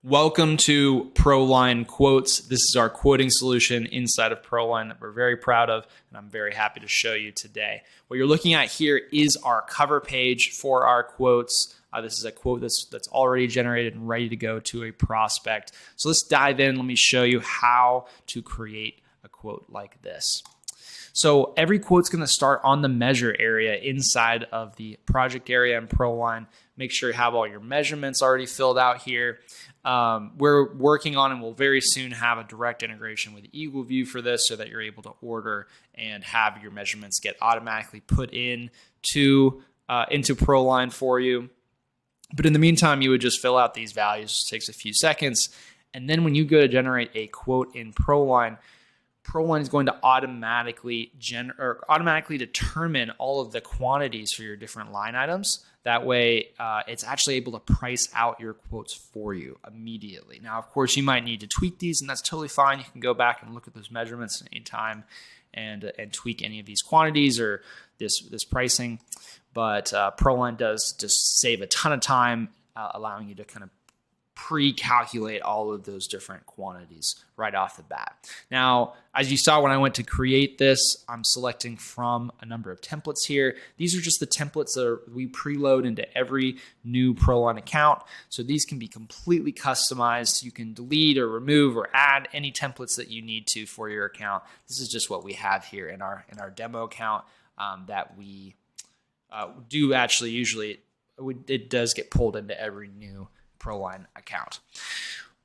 Welcome to ProLine Quotes. This is our quoting solution inside of ProLine that we're very proud of, and I'm very happy to show you today. What you're looking at here is our cover page for our quotes. This is a quote that's already generated and ready to go to a prospect. So let's dive in. Let me show you how to create a quote like this. So every quote's going to start on the measure area inside of the project area in ProLine. Make sure you have all your measurements already filled out here. We're working on and we'll very soon have a direct integration with Eagle View for this so that you're able to order and have your measurements get automatically put into ProLine for you. But in the meantime, you would just fill out these values. It takes a few seconds. And then when you go to generate a quote in ProLine is going to automatically determine all of the quantities for your different line items. That way, it's actually able to price out your quotes for you immediately. Now, of course, you might need to tweak these, and that's totally fine. You can go back and look at those measurements at any time and tweak any of these quantities or this pricing. But ProLine does just save a ton of time, allowing you to kind of pre-calculate all of those different quantities right off the bat. Now, as you saw when I went to create this, I'm selecting from a number of templates here. These are just the templates that we preload into every new ProLine account. So these can be completely customized. You can delete or remove or add any templates that you need to for your account. This is just what we have here in our demo account that we do actually usually. It does get pulled into every new ProLine account.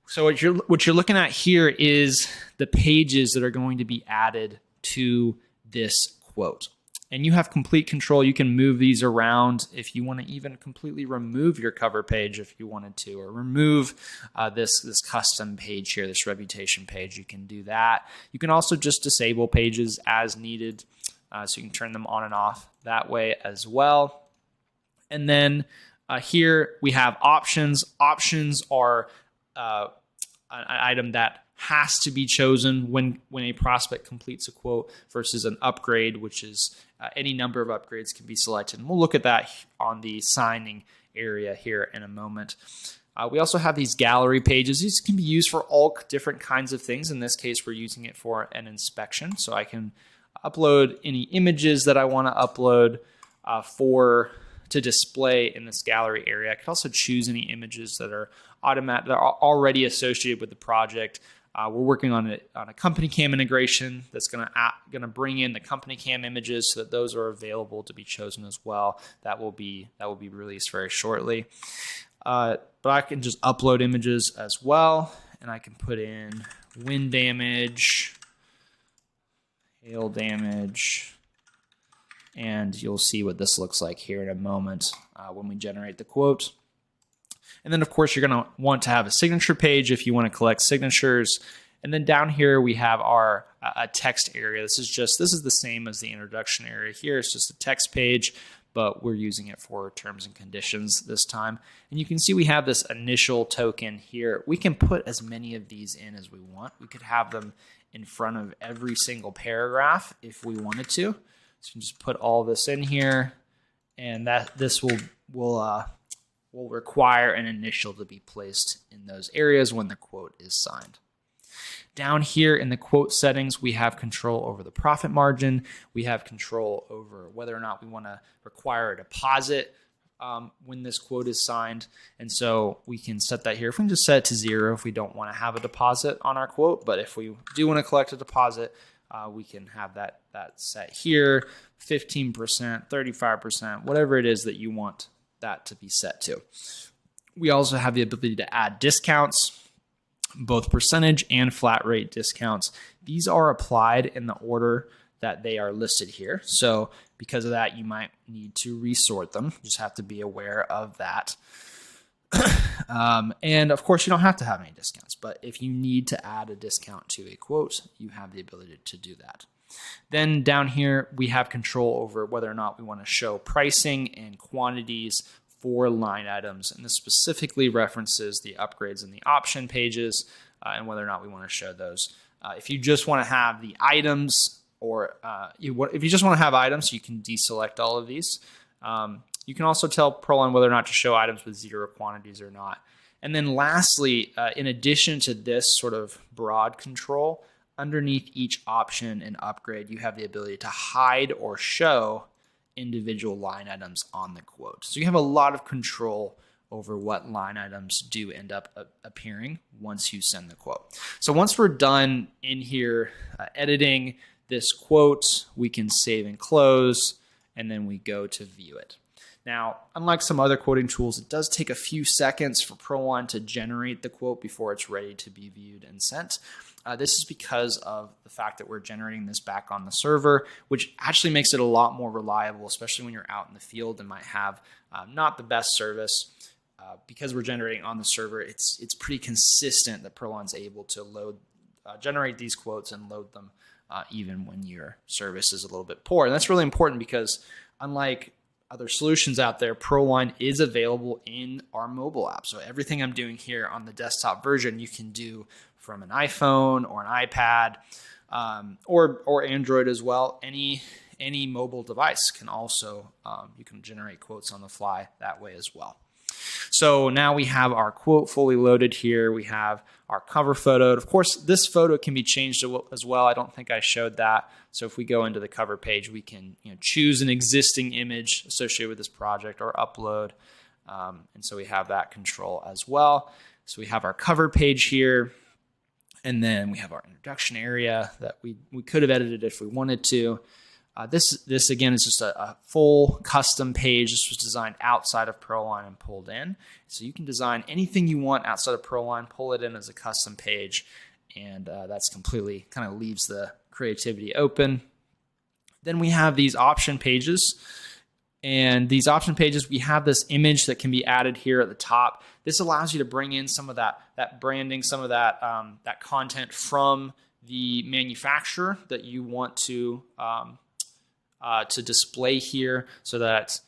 So what you're looking at here is the pages that are going to be added to this quote. And you have complete control. You can move these around if you want to even completely remove your cover page if you wanted to, or remove this custom page here, this reputation page. You can do that. You can also just disable pages as needed. So you can turn them on and off that way as well. And then here we have options. Options are an item that has to be chosen when a prospect completes a quote versus an upgrade, which is any number of upgrades can be selected. And we'll look at that on the signing area here in a moment. We also have these gallery pages. These can be used for all different kinds of things. In this case, we're using it for an inspection. So I can upload any images that I want to upload to display in this gallery area. I can also choose any images that are already associated with the project. We're working on a company cam integration that's going to bring in the company cam images so that those are available to be chosen as well. That will be released very shortly. But I can just upload images as well, and I can put in wind damage, hail damage, and you'll see what this looks like here in a moment when we generate the quote. And then, of course, you're going to want to have a signature page if you want to collect signatures. And then down here, we have our a text area. This is the same as the introduction area here. It's just a text page, but we're using it for terms and conditions this time. And you can see we have this initial token here. We can put as many of these in as we want. We could have them in front of every single paragraph if we wanted to. So you can just put all this in here, and this will require an initial to be placed in those areas when the quote is signed. Down here in the quote settings, we have control over the profit margin. We have control over whether or not we want to require a deposit when this quote is signed. And so we can set that here. If we can just set it to 0 if we don't want to have a deposit on our quote, but if we do want to collect a deposit, we can have that set here, 15%, 35%, whatever it is that you want that to be set to. We also have the ability to add discounts, both percentage and flat rate discounts. These are applied in the order that they are listed here. So because of that, you might need to resort them. You just have to be aware of that. And of course, you don't have to have any discounts, but if you need to add a discount to a quote, you have the ability to do that. Then down here, we have control over whether or not we want to show pricing and quantities for line items. And this specifically references the upgrades and the option pages and whether or not we want to show those. If you just want to have the items if you just want to have items, you can deselect all of these. You can also tell ProLine whether or not to show items with 0 quantities or not. And then lastly, in addition to this sort of broad control, underneath each option and upgrade, you have the ability to hide or show individual line items on the quote. So you have a lot of control over what line items do end up appearing once you send the quote. So once we're done in here editing this quote, we can save and close, and then we go to view it. Now, unlike some other quoting tools, it does take a few seconds for ProLine to generate the quote before it's ready to be viewed and sent. This is because of the fact that we're generating this back on the server, which actually makes it a lot more reliable, especially when you're out in the field and might have not the best service. Because we're generating on the server, it's pretty consistent that ProLine's able to generate these quotes and load them even when your service is a little bit poor. And that's really important because unlike other solutions out there, ProLine is available in our mobile app. So everything I'm doing here on the desktop version, you can do from an iPhone or an iPad or Android as well. Any mobile device can also, you can generate quotes on the fly that way as well. So now we have our quote fully loaded here. We have our cover photo. Of course, this photo can be changed as well. I don't think I showed that. So if we go into the cover page, we can choose an existing image associated with this project or upload. And so we have that control as well. So we have our cover page here. And then we have our introduction area that we could have edited if we wanted to. This again is just a full custom page. This was designed outside of ProLine and pulled in. So you can design anything you want outside of ProLine, pull it in as a custom page, and that's completely kind of leaves the creativity open. Then we have these option pages. And these option pages, we have this image that can be added here at the top. This allows you to bring in some of that branding, some of that content from the manufacturer that you want to display here, so that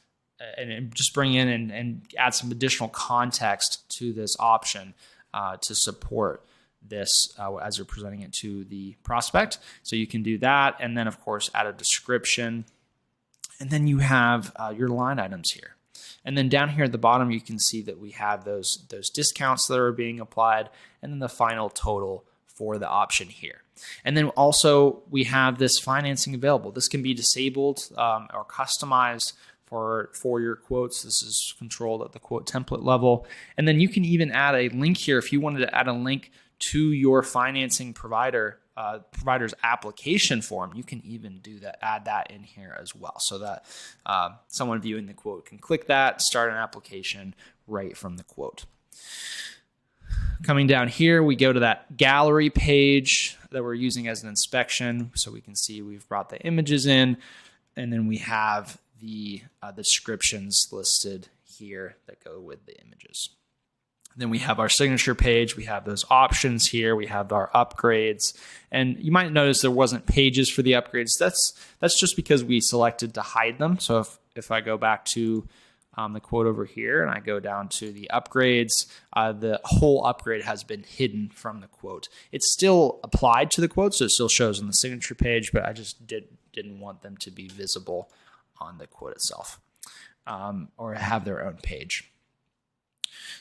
and just bring in and add some additional context to this option to support this as you're presenting it to the prospect. So you can do that, and then of course add a description. And then you have your line items here. And then down here at the bottom, you can see that we have those discounts that are being applied, and then the final total for the option here. And then also we have this financing available. This can be disabled or customized for your quotes. This is controlled at the quote template level. And then you can even add a link here if you wanted to add a link to your financing provider's application form. You can even do that, add that in here as well, so that someone viewing the quote can click that, start an application right from the quote. Coming down here, we go to that gallery page that we're using as an inspection, so we can see we've brought the images in, and then we have the descriptions listed here that go with the images. Then we have our signature page. We have those options here. We have our upgrades. And you might notice there wasn't pages for the upgrades. That's just because we selected to hide them. So if I go back to the quote over here and I go down to the upgrades, the whole upgrade has been hidden from the quote. It's still applied to the quote, so it still shows on the signature page, but I just didn't want them to be visible on the quote itself or have their own page.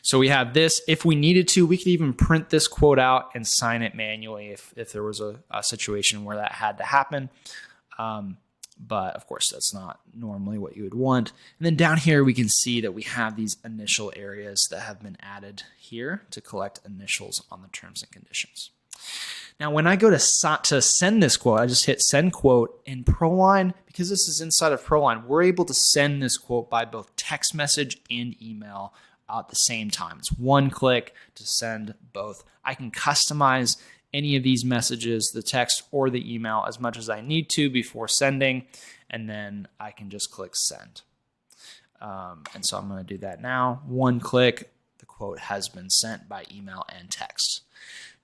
So we have this. If we needed to, we could even print this quote out and sign it manually if there was a situation where that had to happen. But of course, that's not normally what you would want. And then down here, we can see that we have these initial areas that have been added here to collect initials on the terms and conditions. Now, when I go to send this quote, I just hit send quote. In ProLine, because this is inside of ProLine, we're able to send this quote by both text message and email at the same time. It's one click to send both. I can customize any of these messages, the text or the email, as much as I need to before sending, and then I can just click send. And so I'm going to do that now. One click, the quote has been sent by email and text.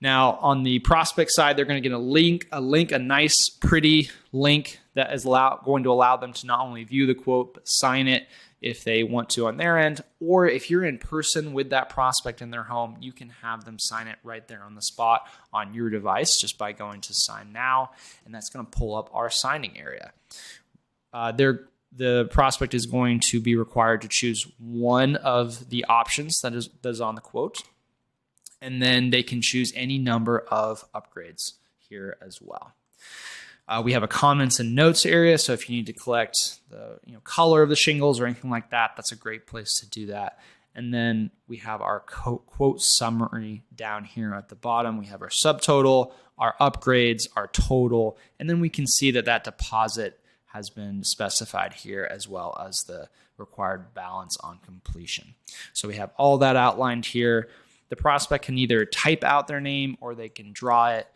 Now, on the prospect side, they're going to get a nice, pretty link that is going to allow them to not only view the quote, but sign it if they want to on their end, or if you're in person with that prospect in their home, you can have them sign it right there on the spot on your device just by going to sign now, and that's going to pull up our signing area. The prospect is going to be required to choose one of the options that is on the quote. And then they can choose any number of upgrades here as well. We have a comments and notes area, so if you need to collect the color of the shingles or anything like that, that's a great place to do that. And then we have our quote summary down here at the bottom. We have our subtotal, our upgrades, our total, and then we can see that that deposit has been specified here as well as the required balance on completion. So we have all that outlined here. The prospect can either type out their name or they can draw it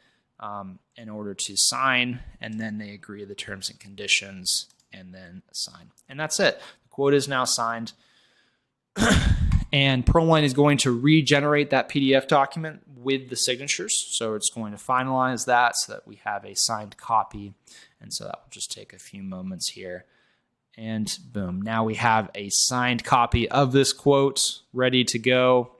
in order to sign, and then they agree to the terms and conditions and then sign. And that's it. The quote is now signed. And ProLine is going to regenerate that PDF document with the signatures. So it's going to finalize that so that we have a signed copy. And so that will just take a few moments here. And boom, now we have a signed copy of this quote ready to go.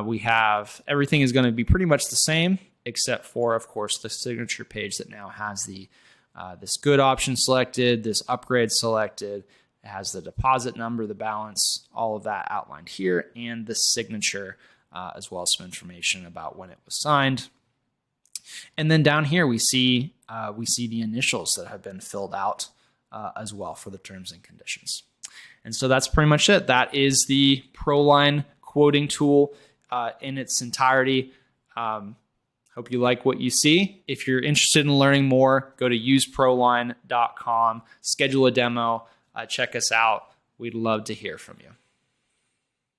We have everything is going to be pretty much the same, except for, of course, the signature page that now has the this good option selected, this upgrade selected. It has the deposit number, the balance, all of that outlined here, and the signature, as well as some information about when it was signed. And then down here we see the initials that have been filled out as well for the terms and conditions. And so that's pretty much it. That is the ProLine quoting tool in its entirety. Hope you like what you see. If you're interested in learning more, go to useproline.com, schedule a demo, check us out. We'd love to hear from you.